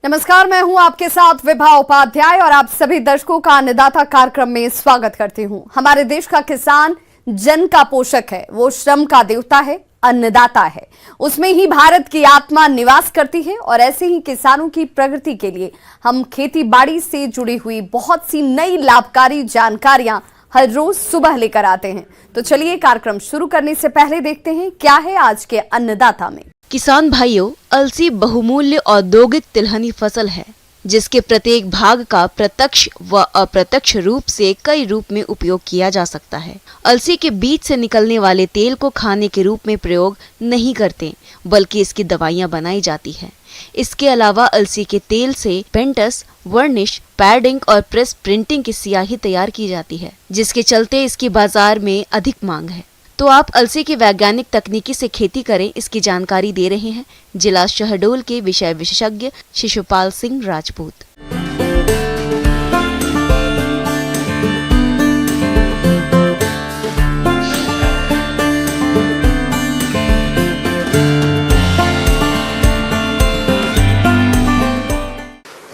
नमस्कार, मैं हूं आपके साथ विभा उपाध्याय और आप सभी दर्शकों का अन्नदाता कार्यक्रम में स्वागत करती हूं। हमारे देश का किसान जन का पोषक है, वो श्रम का देवता है, अन्नदाता है। उसमें ही भारत की आत्मा निवास करती है और ऐसे ही किसानों की प्रगति के लिए हम खेती बाड़ी से जुड़ी हुई बहुत सी नई लाभकारी जानकारियां हर रोज सुबह लेकर आते हैं। तो चलिए कार्यक्रम शुरू करने से पहले देखते हैं क्या है आज के अन्नदाता में। किसान भाइयों, अलसी बहुमूल्य औद्योगिक तिलहनी फसल है जिसके प्रत्येक भाग का प्रत्यक्ष व अप्रत्यक्ष रूप से कई रूप में उपयोग किया जा सकता है। अलसी के बीज से निकलने वाले तेल को खाने के रूप में प्रयोग नहीं करते, बल्कि इसकी दवाइयां बनाई जाती है। इसके अलावा अलसी के तेल से पेंटस, वर्निश, पैडिंग और प्रेस प्रिंटिंग की स्याही तैयार की जाती है, जिसके चलते इसकी बाजार में अधिक मांग है। तो आप अलसी की वैज्ञानिक तकनीकी से खेती करें, इसकी जानकारी दे रहे हैं जिला शहडोल के विषय विशेषज्ञ शिशुपाल सिंह राजपूत।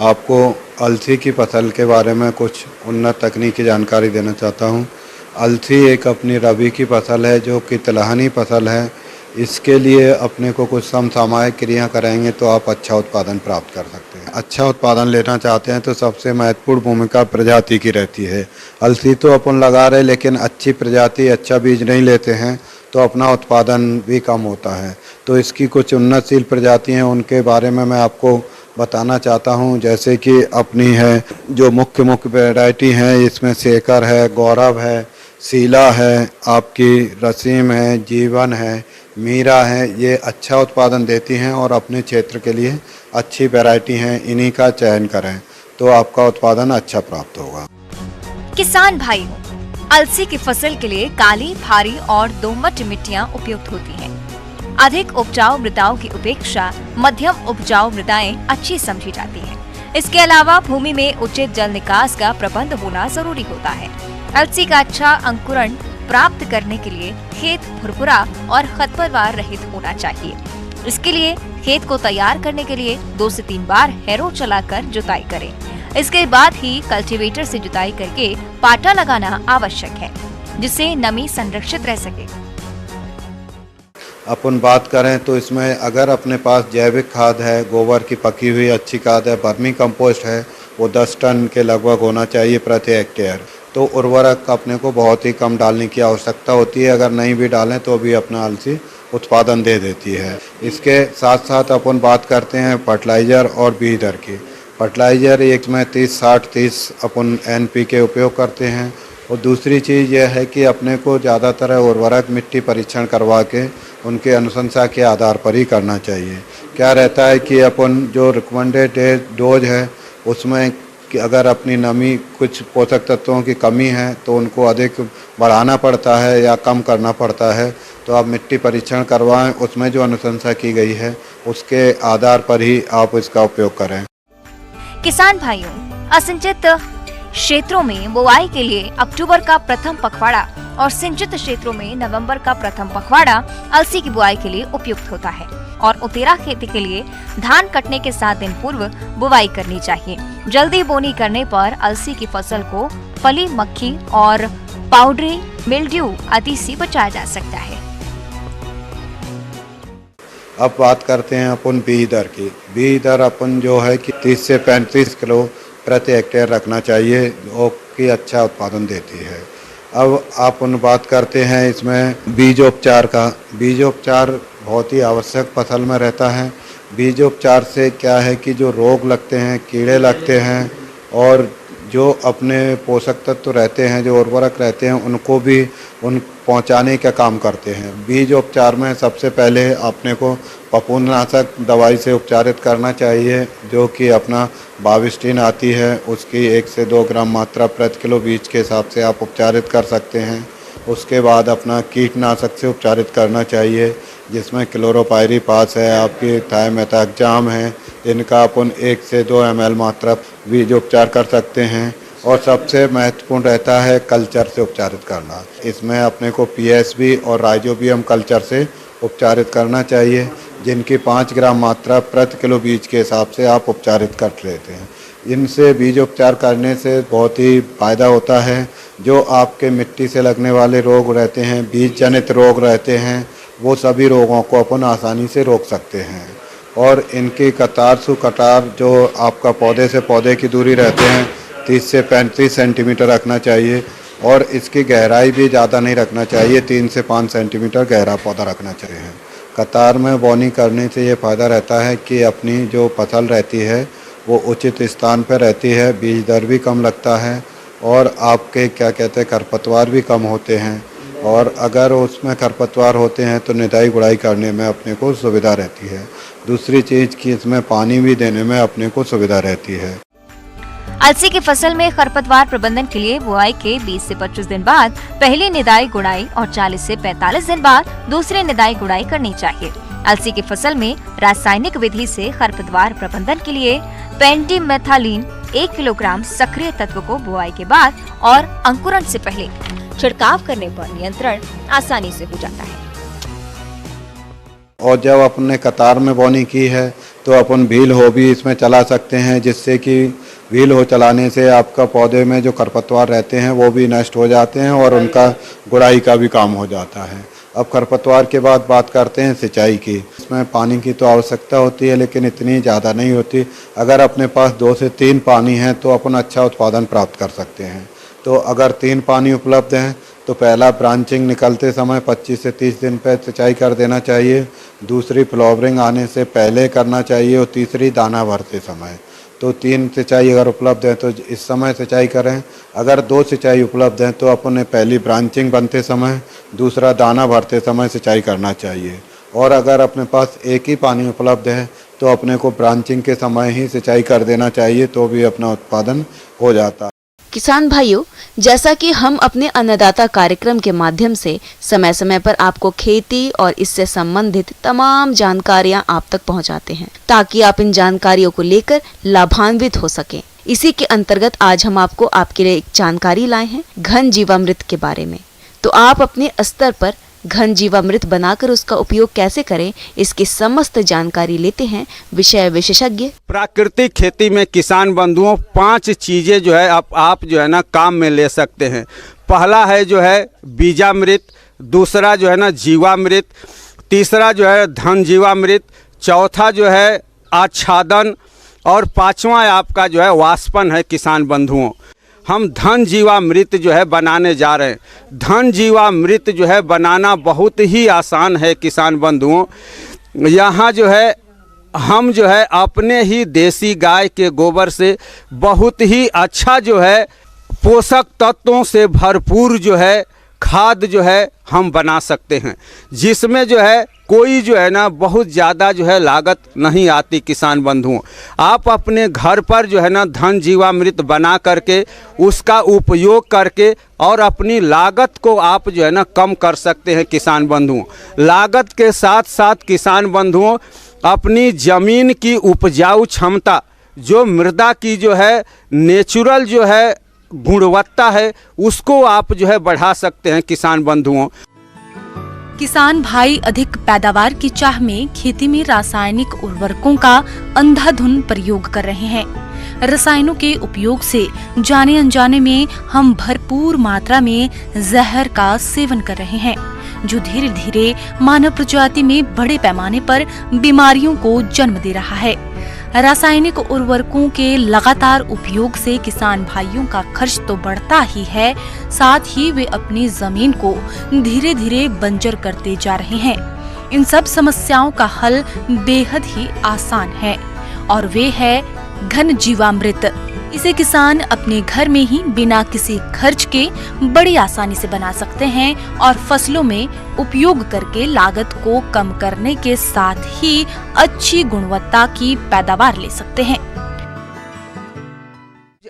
आपको अलसी की फसल के बारे में कुछ उन्नत तकनीकी जानकारी देना चाहता हूँ। अलसी एक अपनी रबी की फसल है जो कि तिलहनी फसल है। इसके लिए अपने को कुछ समसामयिक क्रिया कराएंगे तो आप अच्छा उत्पादन प्राप्त कर सकते हैं। अच्छा उत्पादन लेना चाहते हैं तो सबसे महत्वपूर्ण भूमिका प्रजाति की रहती है। अलसी तो अपन लगा रहे लेकिन अच्छी प्रजाति, अच्छा बीज नहीं लेते हैं तो अपना उत्पादन भी कम होता है। तो इसकी कुछ उन्नतशील प्रजाति हैं, उनके बारे में मैं आपको बताना चाहता हूं। जैसे कि अपनी है जो मुख्य वैरायटी है, इसमें शेखर है, गौरव है, शीला है, आपकी रसीम है, जीवन है, मीरा है। ये अच्छा उत्पादन देती हैं और अपने क्षेत्र के लिए अच्छी वैरायटी हैं, इन्हीं का चयन करें तो आपका उत्पादन अच्छा प्राप्त होगा। किसान भाइयों, अलसी की फसल के लिए काली, भारी और दोमट मिट्टियां उपयुक्त होती हैं। अधिक उपजाऊ मृदाओं की उपेक्षा मध्यम उपजाऊ मृदाएं अच्छी समझी जाती हैं। इसके अलावा भूमि में उचित जल निकास का प्रबंध होना जरूरी होता है। अलसी का अच्छा अंकुरण प्राप्त करने के लिए खेत भुरभुरा और खरपतवार रहित होना चाहिए। इसके लिए खेत को तैयार करने के लिए 2 से 3 बार हैरो चलाकर जुताई करें। इसके बाद ही कल्टीवेटर से जुताई करके पाटा लगाना आवश्यक है, जिससे नमी संरक्षित रह सके। अपन बात करें तो इसमें अगर अपने पास जैविक खाद है, गोबर की पकी हुई अच्छी खाद है, वर्मी कंपोस्ट है, वो 10 टन के लगभग होना चाहिए प्रति हेक्टेयर। तो उर्वरक अपने को बहुत ही कम डालने की आवश्यकता होती है। अगर नहीं भी डालें तो भी अपना अलसी उत्पादन दे देती है। इसके साथ साथ अपन बात करते हैं फर्टिलाइज़र और बीज दर की। फर्टिलाइज़र एक में 30-60-30 अपन NPK उपयोग करते हैं। और दूसरी चीज़ यह है कि अपने को ज़्यादातर उर्वरक मिट्टी परीक्षण करवा के उनके अनुशंसा के आधार पर ही करना चाहिए। क्या रहता है कि अपन जो रिकमेंडेड डोज है उसमें कि अगर अपनी नमी, कुछ पोषक तत्वों की कमी है तो उनको अधिक बढ़ाना पड़ता है या कम करना पड़ता है। तो आप मिट्टी परीक्षण करवाएं, उसमें जो अनुशंसा की गई है उसके आधार पर ही आप इसका उपयोग करें। किसान भाइयों, असिंचित क्षेत्रों में बुआई के लिए अक्टूबर का प्रथम पखवाड़ा और सिंचित क्षेत्रों में नवंबर का प्रथम पखवाड़ा अलसी की बुआई के लिए उपयुक्त होता है। और उतेरा खेती के लिए धान कटने के 7 दिन पूर्व बुवाई करनी चाहिए। जल्दी बोनी करने पर अलसी की फसल को फली मक्खी और पाउडरी मिल्ड्यू आदि से बचाया जा सकता है। अब बात करते हैं अपन बीज दर की। बीज दर अपन जो है कि 30 से 35 किलो प्रति हेक्टेयर रखना चाहिए, जो कि अच्छा उत्पादन देती है। अब अपन बात करते हैं इसमें बीजोपचार का। बीजोपचार बहुत ही आवश्यक फसल में रहता है। बीजोपचार से क्या है कि जो रोग लगते हैं, कीड़े लगते हैं और जो अपने पोषक तत्व रहते हैं, जो उर्वरक रहते हैं, उनको भी पहुंचाने का काम करते हैं। बीजोपचार में सबसे पहले अपने को फफूंदनाशक दवाई से उपचारित करना चाहिए, जो कि अपना बाविस्टीन आती है, उसकी 1 से 2 ग्राम मात्रा प्रति किलो बीज के हिसाब से आप उपचारित कर सकते हैं। उसके बाद अपना कीटनाशक से उपचारित करना चाहिए, जिसमें क्लोरोपाइरीपास है, आपकी थायमेथाक्साम है। इनका अपन 1 से 2 ml मात्रा बीज उपचार कर सकते हैं। और सबसे महत्वपूर्ण रहता है कल्चर से उपचारित करना। इसमें अपने को PSB और राइजोबियम कल्चर से उपचारित करना चाहिए। जिनकी 5 ग्राम मात्रा प्रति किलो बीज के हिसाब से आप उपचारित कर लेते हैं। इनसे बीज उपचार करने से बहुत ही फायदा होता है। जो आपके मिट्टी से लगने वाले रोग रहते हैं, बीज जनित रोग रहते हैं, वो सभी रोगों को अपन आसानी से रोक सकते हैं। और इनकी कतार सु कतार जो आपका पौधे से पौधे की दूरी रहते हैं 30 से 35 सेंटीमीटर रखना चाहिए। और इसकी गहराई भी ज़्यादा नहीं रखना चाहिए, 3 से 5 सेंटीमीटर गहरा पौधा रखना चाहिए। कतार में बोनी करने से ये फ़ायदा रहता है कि अपनी जो फसल रहती है वो उचित स्थान पर रहती है, बीज दर भी कम लगता है और आपके क्या कहते हैं खरपतवार भी कम होते हैं। और अगर उसमें खरपतवार होते हैं तो निदाई गुड़ाई करने में अपने को सुविधा रहती है। दूसरी चीज़ कि इसमें पानी भी देने में अपने को सुविधा रहती है। अलसी की फसल में खरपतवार प्रबंधन के लिए बुआई के 20 से 25 दिन बाद पहली निदाई गुड़ाई और 40 से 45 दिन बाद दूसरी निदाई गुड़ाई करनी चाहिए। अलसी की फसल में रासायनिक विधि से खरपतवार प्रबंधन के लिए पेंडिमेथालिन 1 किलोग्राम सक्रिय तत्व को बुआई के बाद और अंकुरण से पहले छिड़काव करने पर नियंत्रण आसानी से हो जाता है। और जब अपने कतार में बोनी की है तो अपन व्हील हो भी इसमें चला सकते हैं, जिससे कि व्हील हो चलाने से आपका पौधे में जो खरपतवार रहते हैं वो भी नष्ट हो जाते हैं और उनका गुड़ाई का भी काम हो जाता है। अब खरपतवार के बाद बात करते हैं सिंचाई की। इसमें पानी की तो आवश्यकता होती है लेकिन इतनी ज़्यादा नहीं होती। अगर अपने पास 2 से 3 पानी है तो अपन अच्छा उत्पादन प्राप्त कर सकते हैं। तो अगर 3 पानी उपलब्ध हैं तो पहला ब्रांचिंग निकलते समय 25 से 30 दिन पर सिंचाई कर देना चाहिए, दूसरी फ्लावरिंग आने से पहले करना चाहिए और तीसरी दाना भरते समय। तो 3 सिंचाई अगर उपलब्ध है तो इस समय सिंचाई करें। अगर 2 सिंचाई उपलब्ध हैं तो अपने पहली ब्रांचिंग बनते समय, दूसरा दाना भरते समय सिंचाई करना चाहिए। और अगर अपने पास एक ही पानी उपलब्ध है तो अपने को ब्रांचिंग के समय ही सिंचाई कर देना चाहिए, तो भी अपना उत्पादन हो जाता है। किसान भाइयों, जैसा कि हम अपने अन्नदाता कार्यक्रम के माध्यम से समय समय पर आपको खेती और इससे संबंधित तमाम जानकारियां आप तक पहुंचाते हैं ताकि आप इन जानकारियों को लेकर लाभान्वित हो सकें। इसी के अंतर्गत आज हम आपको आपके लिए एक जानकारी लाए हैं घन जीवामृत के बारे में। तो आप अपने स्तर पर घन जीवामृत बनाकर उसका उपयोग कैसे करें, इसकी समस्त जानकारी लेते हैं विषय विशेषज्ञ। प्राकृतिक खेती में किसान बंधुओं 5 चीज़ें जो है आप जो है ना काम में ले सकते हैं। पहला है जो है बीजामृत, दूसरा जो है ना जीवामृत, तीसरा जो है धन जीवामृत, चौथा जो है आच्छादन और 5वां आपका जो है वाष्पन है। किसान बंधुओं, हम धन जीवामृत जो है बनाने जा रहे हैं। धन जीवामृत जो है बनाना बहुत ही आसान है किसान बंधुओं। यहाँ जो है हम जो है अपने ही देसी गाय के गोबर से बहुत ही अच्छा जो है पोषक तत्वों से भरपूर जो है खाद जो है हम बना सकते हैं, जिसमें जो है कोई जो है ना बहुत ज़्यादा जो है लागत नहीं आती। किसान बंधुओं, आप अपने घर पर जो है ना धन जीवामृत बना करके उसका उपयोग करके और अपनी लागत को आप जो है ना कम कर सकते हैं। किसान बंधुओं, लागत के साथ साथ किसान बंधुओं अपनी ज़मीन की उपजाऊ क्षमता, जो मृदा की जो है नेचुरल जो है गुणवत्ता है, उसको आप जो है बढ़ा सकते हैं। किसान बंधुओं, किसान भाई अधिक पैदावार की चाह में खेती में रासायनिक उर्वरकों का अंधाधुंध प्रयोग कर रहे हैं। रसायनों के उपयोग से जाने अनजाने में हम भरपूर मात्रा में जहर का सेवन कर रहे हैं, जो धीरे धीरे मानव प्रजाति में बड़े पैमाने पर बीमारियों को जन्म दे रहा है। रासायनिक उर्वरकों के लगातार उपयोग से किसान भाइयों का खर्च तो बढ़ता ही है, साथ ही वे अपनी जमीन को धीरे धीरे बंजर करते जा रहे हैं। इन सब समस्याओं का हल बेहद ही आसान है और वे है घन जीवामृत। इसे किसान अपने घर में ही बिना किसी खर्च के बड़ी आसानी से बना सकते हैं और फसलों में उपयोग करके लागत को कम करने के साथ ही अच्छी गुणवत्ता की पैदावार ले सकते हैं।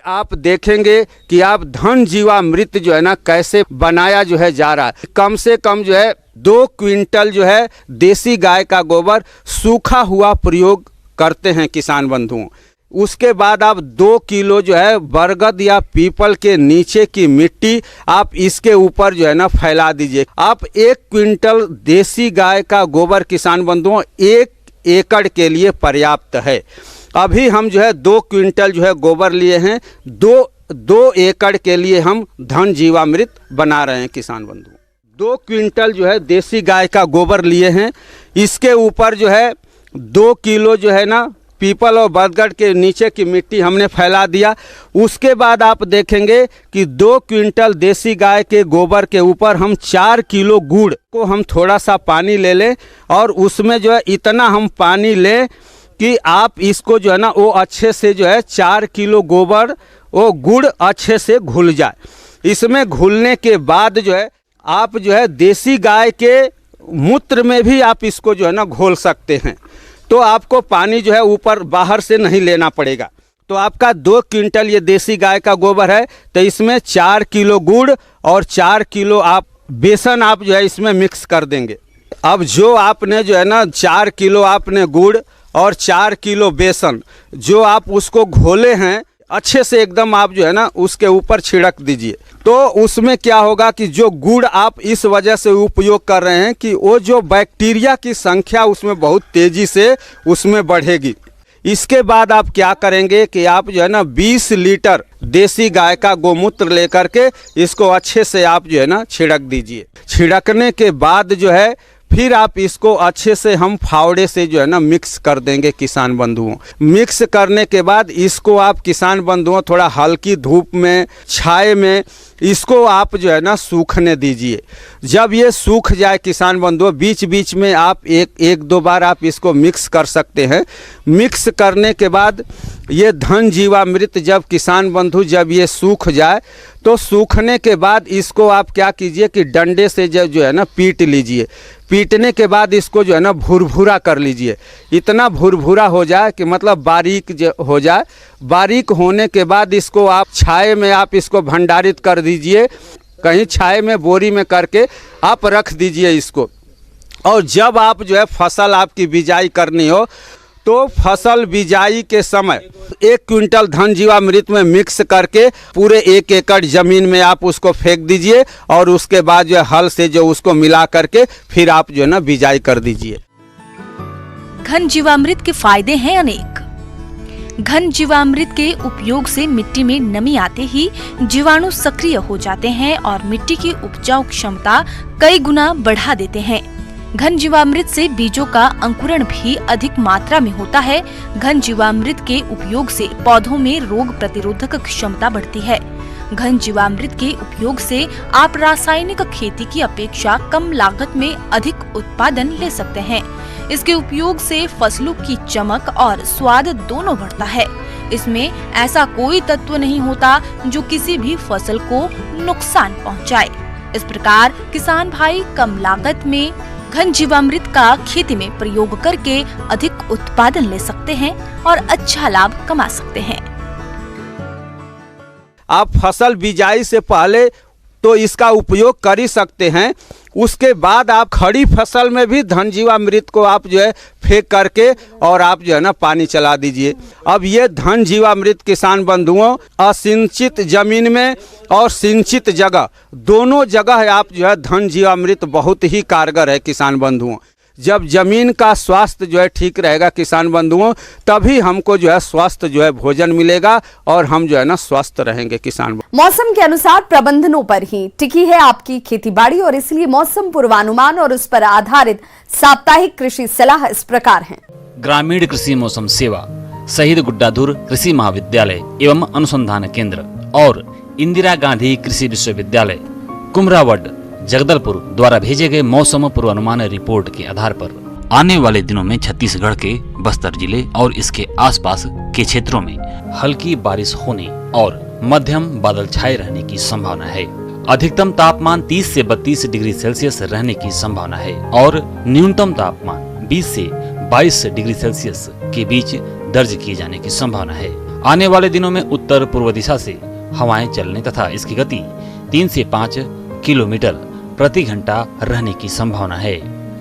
आप देखेंगे कि आप धन जीवामृत जो है ना कैसे बनाया जो है जा रहा है। कम से कम जो है 2 क्विंटल जो है देसी गाय का गोबर सूखा हुआ प्रयोग करते हैं किसान बंधुओं। उसके बाद आप 2 किलो जो है बरगद या पीपल के नीचे की मिट्टी आप इसके ऊपर जो है ना फैला दीजिए। आप 1 क्विंटल देसी गाय का गोबर किसान बंधुओं 1 एकड़ के लिए पर्याप्त है। अभी हम जो है 2 क्विंटल जो है गोबर लिए हैं, 2 एकड़ के लिए हम धन जीवामृत बना रहे हैं किसान बंधु। 2 क्विंटल जो है देसी गाय का गोबर लिए हैं, इसके ऊपर जो है 2 किलो जो है ना पीपल और बरगद के नीचे की मिट्टी हमने फैला दिया। उसके बाद आप देखेंगे कि 2 क्विंटल देसी गाय के गोबर के ऊपर हम 4 किलो गुड़ को हम थोड़ा सा पानी ले लें और उसमें जो है इतना हम पानी लें कि आप इसको जो है ना वो अच्छे से जो है 4 किलो गोबर वो गुड़ अच्छे से घुल जाए। इसमें घुलने के बाद जो है आप जो है देसी गाय के मूत्र में भी आप इसको जो है ना घोल सकते हैं, तो आपको पानी जो है ऊपर बाहर से नहीं लेना पड़ेगा। तो आपका 2 क्विंटल ये देसी गाय का गोबर है, तो इसमें 4 किलो गुड़ और 4 किलो आप बेसन आप जो है इसमें मिक्स कर देंगे। अब जो आपने जो है ना 4 किलो आपने गुड़ और 4 किलो बेसन जो आप उसको घोले हैं अच्छे से एकदम आप जो है ना उसके ऊपर छिड़क दीजिए। तो उसमें क्या होगा कि जो गुड़ आप इस वजह से उपयोग कर रहे हैं कि वो जो बैक्टीरिया की संख्या उसमें बहुत तेज़ी से उसमें बढ़ेगी। इसके बाद आप क्या करेंगे कि आप जो है ना 20 लीटर देसी गाय का गोमूत्र लेकर के इसको अच्छे से आप जो है ना छिड़क दीजिए। छिड़कने के बाद जो है फिर आप इसको अच्छे से हम फावड़े से जो है ना मिक्स कर देंगे किसान बंधुओं। मिक्स करने के बाद इसको आप किसान बंधुओं थोड़ा हल्की धूप में छाए में इसको आप जो है ना सूखने दीजिए। जब ये सूख जाए किसान बंधुओं, बीच बीच में आप एक दो बार आप इसको मिक्स कर सकते हैं। मिक्स करने के बाद ये धन जीवामृत जब किसान बंधु जब ये सूख जाए तो सूखने के बाद इसको आप क्या कीजिए कि डंडे से जो है ना पीट लीजिए। पीटने के बाद इसको जो है ना भुरभुरा कर लीजिए। इतना भुरभुरा हो जाए कि मतलब बारीक हो जाए। बारीक होने के बाद इसको आप छाए में आप इसको भंडारित कर दीजिए, कहीं छाए में बोरी में करके आप रख दीजिए इसको। और जब आप जो है फसल आपकी बिजाई करनी हो तो फसल बिजाई के समय 1 क्विंटल धन जीवामृत में मिक्स करके पूरे 1 एकड़ जमीन में आप उसको फेंक दीजिए और उसके बाद जो है हल से जो उसको मिला करके फिर आप जो है ना बिजाई कर दीजिए। घन जीवामृत के फायदे हैं अनेक। घन जीवामृत के उपयोग से मिट्टी में नमी आते ही जीवाणु सक्रिय हो जाते हैं और मिट्टी की उपजाऊ क्षमता कई गुना बढ़ा देते हैं। घन जीवामृत से बीजों का अंकुरण भी अधिक मात्रा में होता है। घन जीवामृत के उपयोग से पौधों में रोग प्रतिरोधक क्षमता बढ़ती है। घन जीवामृत के उपयोग से आप रासायनिक खेती की अपेक्षा कम लागत में अधिक उत्पादन ले सकते हैं। इसके उपयोग से फसलों की चमक और स्वाद दोनों बढ़ता है। इसमें ऐसा कोई तत्व नहीं होता जो किसी भी फसल को नुकसान पहुंचाए। इस प्रकार किसान भाई कम लागत में घन जीवामृत का खेती में प्रयोग करके अधिक उत्पादन ले सकते हैं और अच्छा लाभ कमा सकते हैं। आप फसल बिजाई से पहले तो इसका उपयोग कर ही सकते हैं। उसके बाद आप खड़ी फसल में भी धन जीवामृत को आप जो है फेंक करके और आप जो है ना पानी चला दीजिए। अब ये धन जीवामृत किसान बंधुओं असिंचित जमीन में और सिंचित जगह दोनों जगह आप जो है धन जीवामृत बहुत ही कारगर है किसान बंधुओं। जब जमीन का स्वास्थ्य जो है ठीक रहेगा किसान बंधुओं, तभी हमको जो है स्वस्थ जो है भोजन मिलेगा और हम जो है ना स्वस्थ रहेंगे किसान बंधु। मौसम के अनुसार प्रबंधनों पर ही टिकी है आपकी खेतीबाड़ी और इसलिए मौसम पूर्वानुमान और उस पर आधारित साप्ताहिक कृषि सलाह इस प्रकार है। ग्रामीण कृषि मौसम सेवा, शहीद गुड्डाधुर कृषि महाविद्यालय एवं अनुसंधान केंद्र और इंदिरा गांधी कृषि विश्वविद्यालय कुमरावड जगदलपुर द्वारा भेजे गए मौसम पूर्वानुमान रिपोर्ट के आधार पर आने वाले दिनों में छत्तीसगढ़ के बस्तर जिले और इसके आसपास के क्षेत्रों में हल्की बारिश होने और मध्यम बादल छाए रहने की संभावना है। अधिकतम तापमान 30 से 32 डिग्री सेल्सियस रहने की संभावना है और न्यूनतम तापमान 20 से 22 डिग्री सेल्सियस के बीच दर्ज किए जाने की संभावना है। आने वाले दिनों में उत्तर पूर्व दिशा से हवाएं चलने तथा इसकी गति 3 से 5 किलोमीटर प्रति घंटा रहने की संभावना है।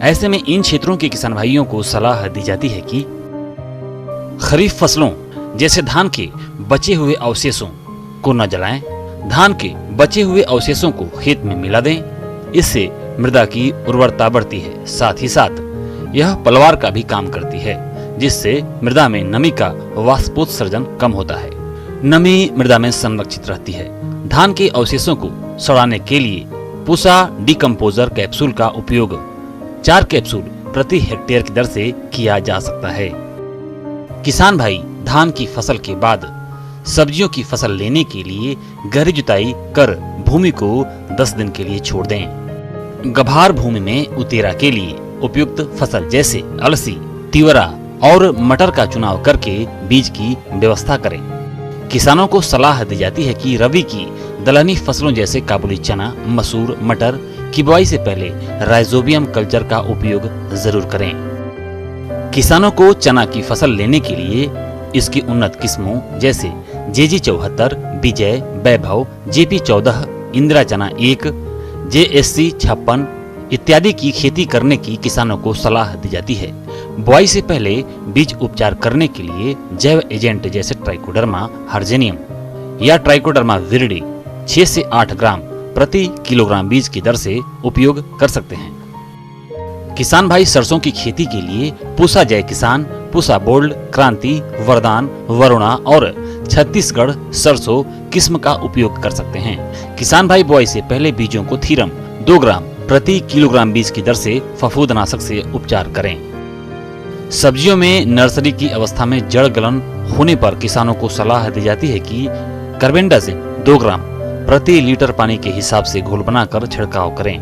ऐसे में इन क्षेत्रों के किसान भाइयों को सलाह दी जाती है कि खरीफ फसलों जैसे धान के बचे हुए अवशेषों को न जलाएं। धान के बचे हुए अवशेषों को खेत में मिला दें, इससे मृदा की उर्वरता बढ़ती है। साथ ही साथ और यह पलवार का भी काम करती है, जिससे मृदा में नमी का वाष्पोत्सर्जन कम होता है। नमी मृदा में संरक्षित रहती है। धान के अवशेषों को सड़ाने के लिए पूसा डिकम्पोजर कैप्सूल का उपयोग 4 कैप्सूल प्रति हेक्टेयर की दर से किया जा सकता है। किसान भाई धान की फसल के बाद सब्जियों की फसल लेने के लिए गहरी जुताई कर भूमि को 10 दिन के लिए छोड़ दें। गभार भूमि में उतेरा के लिए उपयुक्त फसल जैसे अलसी, तिवरा और मटर का चुनाव करके बीज की व्यवस्था करें। किसानों को सलाह दी जाती है कि रबी की दलहनी फसलों जैसे काबुली चना, मसूर, मटर की बुआई से पहले राइजोबियम कल्चर का उपयोग जरूर करें। किसानों को चना की फसल लेने के लिए इसकी उन्नत किस्मों जैसे JG 74, विजय, वैभव, JP 14, इंदिरा चना 1, JSC 56 इत्यादि की खेती करने की किसानों को सलाह दी जाती है। बुआई से पहले बीज उपचार करने के लिए जैव एजेंट जैसे ट्राइकोडर्मा हर्जेनियम या ट्राइकोडर्मा विरिडी 6 से 8 ग्राम प्रति किलोग्राम बीज की दर से उपयोग कर सकते हैं। किसान भाई सरसों की खेती के लिए पूसा जय किसान, पूसा बोल्ड, क्रांति, वरदान, वरुणा और छत्तीसगढ़ सरसों किस्म का उपयोग कर सकते हैं। किसान भाई बुआई से पहले बीजों को थीरम 2 ग्राम प्रति किलोग्राम बीज की दर से फफूंदनाशक से उपचार करें। सब्जियों में नर्सरी की अवस्था में जड़ गलन होने पर किसानों को सलाह दी जाती है कि कार्बेंडाजिम 2 ग्राम प्रति लीटर पानी के हिसाब से घोल बनाकर छिड़काव करें।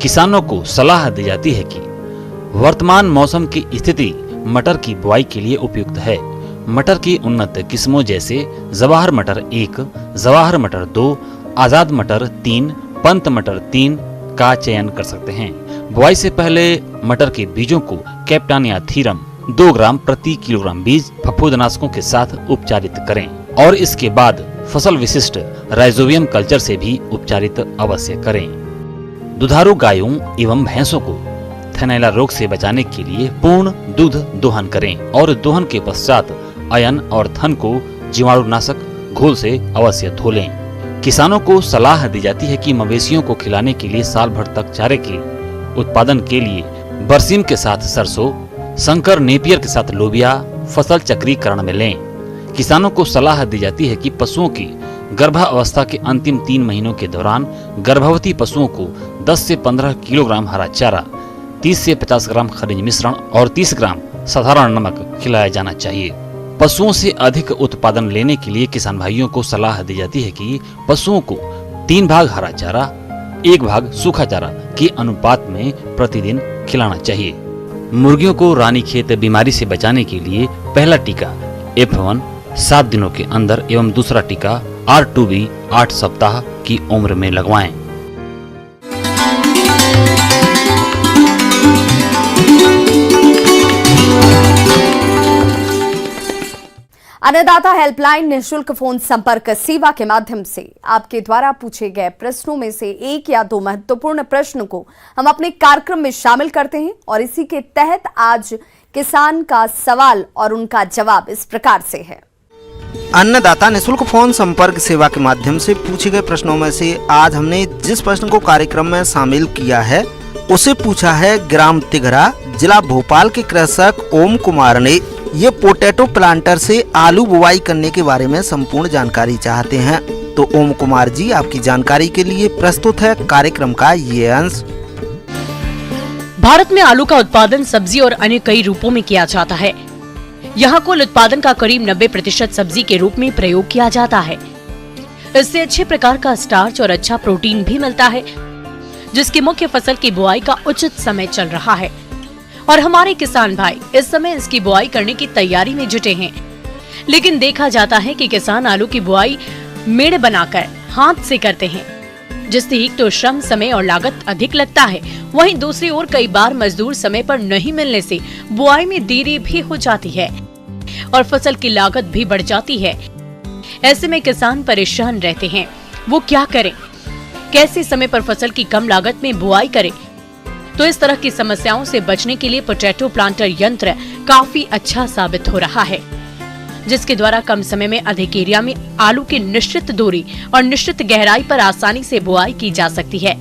किसानों को सलाह दी जाती है कि वर्तमान मौसम की स्थिति मटर की बुआई के लिए उपयुक्त है। मटर की उन्नत किस्मों जैसे जवाहर मटर 1, जवाहर मटर 2, आजाद मटर 3, पंत मटर 3 का चयन कर सकते हैं। बुआई से पहले मटर के बीजों को कैप्टान या थीरम 2 ग्राम प्रति किलोग्राम बीज फफूंदनाशकों के साथ उपचारित करें और इसके बाद फसल विशिष्ट राइजोबियम कल्चर से भी उपचारित अवश्य करें। दुधारू गायों एवं भैंसों को थनैला रोग से बचाने के लिए पूर्ण दूध दोहन करें और दोहन के पश्चात अयन और थन को जीवाणुनाशक घोल से अवश्य धो लें। किसानों को सलाह दी जाती है कि मवेशियों को खिलाने के लिए साल भर तक चारे के उत्पादन के लिए बरसीम के साथ सरसों, संकर नेपियर के साथ लोबिया फसल चक्रीकरण में लें। किसानों को सलाह दी जाती है कि पशुओं की गर्भावस्था के अंतिम 3 महीनों के दौरान गर्भवती पशुओं को 10 से 15 किलोग्राम हरा चारा, 30 से 50 ग्राम खनिज मिश्रण और 30 ग्राम साधारण नमक खिलाया जाना चाहिए। पशुओं से अधिक उत्पादन लेने के लिए किसान भाइयों को सलाह दी जाती है कि पशुओं को 3 भाग हरा चारा, 1 भाग सूखा चारा के अनुपात में प्रतिदिन खिलाना चाहिए। मुर्गियों को रानीखेत बीमारी से बचाने के लिए पहला टीका F1 7 दिनों के अंदर एवं दूसरा टीका R2B 8 सप्ताह की उम्र में लगवाएं। अन्नदाता हेल्पलाइन निःशुल्क फोन संपर्क सेवा के माध्यम से आपके द्वारा पूछे गए प्रश्नों में से 1 या 2 महत्वपूर्ण प्रश्न को हम अपने कार्यक्रम में शामिल करते हैं और इसी के तहत आज किसान का सवाल और उनका जवाब इस प्रकार से है। अन्नदाता निःशुल्क फोन संपर्क सेवा के माध्यम से पूछे गए प्रश्नों में से आज हमने जिस प्रश्न को कार्यक्रम में शामिल किया है उसे पूछा है ग्राम तिघरा, जिला भोपाल के कृषक ओम कुमार ने। ये पोटैटो प्लांटर से आलू बुवाई करने के बारे में संपूर्ण जानकारी चाहते हैं। तो ओम कुमार जी, आपकी जानकारी के लिए प्रस्तुत है कार्यक्रम का ये अंश। भारत में आलू का उत्पादन सब्जी और अन्य कई रूपों में किया जाता है। यहाँ कुल उत्पादन का करीब 90% सब्जी के रूप में प्रयोग किया जाता है। इससे अच्छे प्रकार का स्टार्च और अच्छा प्रोटीन भी मिलता है, जिसकी मुख्य फसल की बुआई का उचित समय चल रहा है और हमारे किसान भाई इस समय इसकी बुआई करने की तैयारी में जुटे हैं। लेकिन देखा जाता है कि किसान आलू की बुआई मेड़ बनाकर हाथ से करते हैं, जिससे एक तो श्रम, समय और लागत अधिक लगता है, वहीं दूसरी ओर कई बार मजदूर समय पर नहीं मिलने से बुआई में देरी भी हो जाती है और फसल की लागत भी बढ़ जाती है। ऐसे में किसान परेशान रहते हैं। वो क्या करें, कैसे समय पर फसल की कम लागत में बुआई करें? तो इस तरह की समस्याओं से बचने के लिए पोटैटो प्लांटर यंत्र काफी अच्छा साबित हो रहा है, जिसके द्वारा कम समय में अधिक एरिया में आलू की निश्चित दूरी और निश्चित गहराई पर आसानी से बुआई की जा सकती है।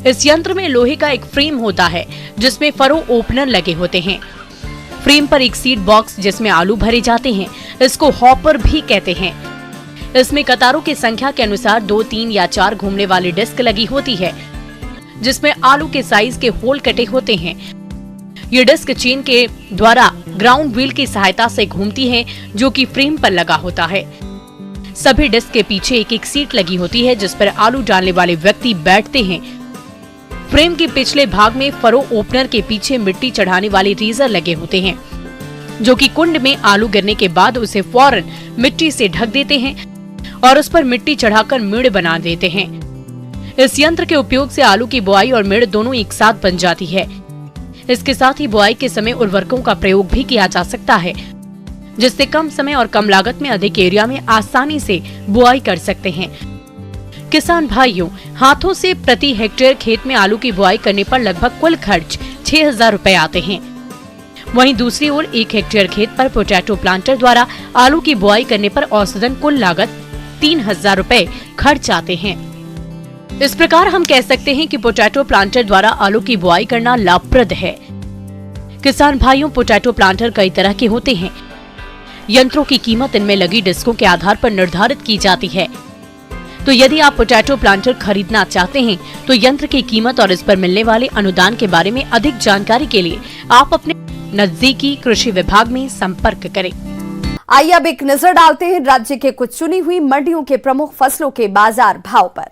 इस यंत्र में लोहे का एक फ्रेम होता है जिसमें फरो ओपनर लगे होते हैं। फ्रेम पर एक सीड बॉक्स जिसमें आलू भरे जाते हैं, इसको हॉपर भी कहते हैं। इसमें कतारों की संख्या के अनुसार 2, 3 या 4 घूमने वाली डिस्क लगी होती है जिसमें आलू के साइज के होल कटे होते हैं। ये डिस्क चेन के द्वारा ग्राउंड व्हील की सहायता से घूमती है जो कि फ्रेम पर लगा होता है। सभी डिस्क के पीछे एक एक सीट लगी होती है जिस पर आलू डालने वाले व्यक्ति बैठते हैं। फ्रेम के पिछले भाग में फरो ओपनर के पीछे मिट्टी चढ़ाने वाले रेजर लगे होते हैं जो कि कुंड में आलू गिरने के बाद उसे फौरन मिट्टी से ढक देते हैं और उस पर मिट्टी चढ़ाकर मेड़ बना देते हैं। इस यंत्र के उपयोग से आलू की बुआई और मेड़ दोनों एक साथ बन जाती है। इसके साथ ही बुआई के समय उर्वरकों का प्रयोग भी किया जा सकता है जिससे कम समय और कम लागत में अधिक एरिया में आसानी से बुआई कर सकते हैं। किसान भाइयों, हाथों से प्रति हेक्टेयर खेत में आलू की बुआई करने पर लगभग कुल खर्च 6,000 रुपए आते हैं। वहीं दूसरी ओर 1 हेक्टेयर खेत पर पोटैटो प्लांटर द्वारा आलू की बुआई करने पर औसतन कुल लागत 3,000 रुपए खर्च आते हैं। इस प्रकार हम कह सकते हैं कि पोटैटो प्लांटर द्वारा आलू की बुआई करना लाभप्रद है। किसान भाइयों, पोटैटो प्लांटर कई तरह के होते हैं। यंत्रों की कीमत इनमें लगी डिस्कों के आधार पर निर्धारित की जाती है। तो यदि आप पोटैटो प्लांटर खरीदना चाहते हैं तो यंत्र की कीमत और इस पर मिलने वाले अनुदान के बारे में अधिक जानकारी के लिए आप अपने नजदीकी कृषि विभाग में संपर्क करें। आइए अब एक नजर डालते हैं राज्य के कुछ चुनी हुई मंडियों के प्रमुख फसलों के बाजार भाव पर।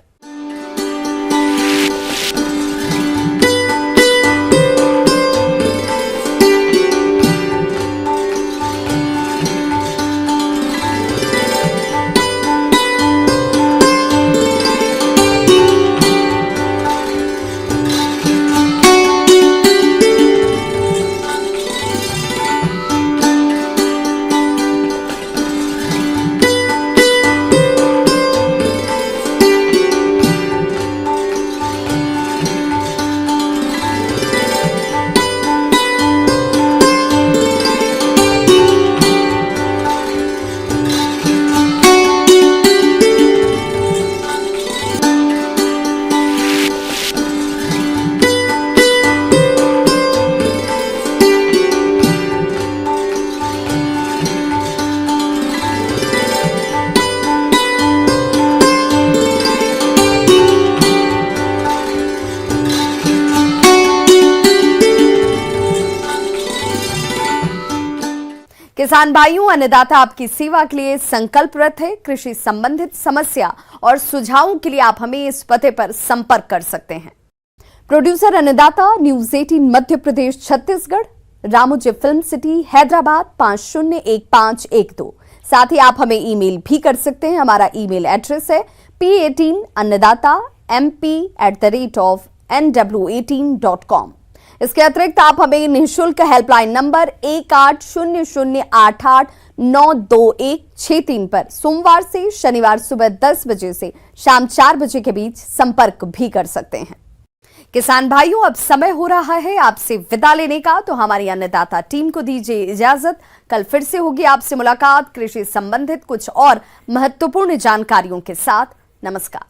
किसान भाइयों, अन्नदाता आपकी सेवा के लिए संकल्परत है। कृषि संबंधित समस्या और सुझावों के लिए आप हमें इस पते पर संपर्क कर सकते हैं। प्रोड्यूसर अन्नदाता, news 18 Madhya Pradesh Chhattisgarh, Ramoji film city, Hyderabad 501512। साथ ही आप हमें ईमेल भी कर सकते हैं। हमारा ईमेल एड्रेस है p18annadatamp@nw18.com। इसके अतिरिक्त आप हमें निःशुल्क हेल्पलाइन नंबर 1800889216 पर सोमवार से शनिवार सुबह 10 बजे से शाम 4 बजे के बीच संपर्क भी कर सकते हैं। किसान भाइयों, अब समय हो रहा है आपसे विदा लेने का, तो हमारी अन्नदाता टीम को दीजिए इजाजत। कल फिर से होगी आपसे मुलाकात कृषि संबंधित कुछ और महत्वपूर्ण जानकारियों के साथ। नमस्कार।